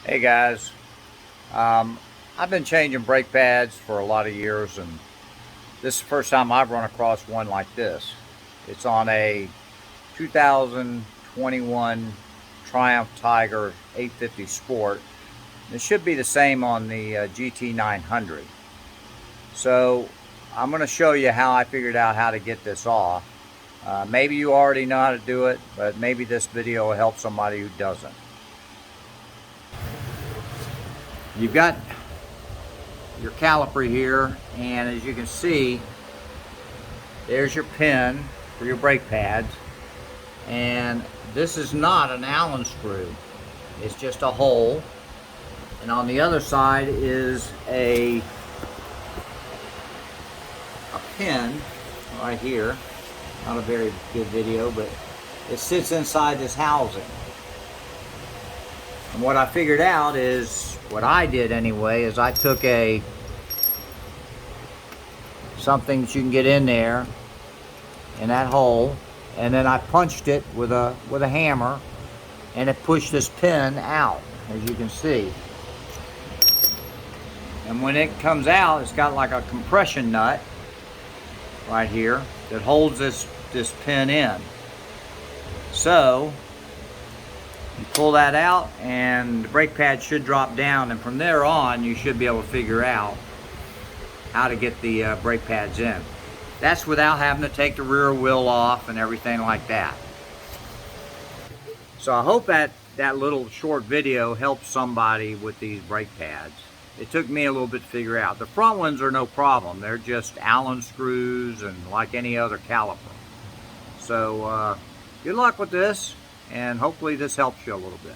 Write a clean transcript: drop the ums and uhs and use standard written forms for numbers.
Hey guys, I've been changing brake pads for a lot of years, and this is the first time I've run across one like this. It's on a 2021 Triumph Tiger 850 Sport. It should be the same on the GT 900. So I'm going to show you how I figured out how to get this off. Maybe you already know how to do it, but maybe this video will help somebody who doesn't. You've got your caliper here, and as you can see, there's your pin for your brake pads, and this is not an Allen screw, it's just a hole, and on the other side is a pin right here. Not a very good video, but it sits inside this housing. And what I figured out is, what I did anyway, is I took something that you can get in there in that hole, and then I punched it with a hammer, and it pushed this pin out, as you can see. And when it comes out, it's got like a compression nut right here that holds this pin in. So you pull that out and the brake pad should drop down, and from there on you should be able to figure out how to get the brake pads in. That's without having to take the rear wheel off and everything like that. So I hope that little short video helps somebody with these brake pads. It took me a little bit to figure out. The front ones are no problem. They're just Allen screws and like any other caliper. So good luck with this, and hopefully this helps you a little bit.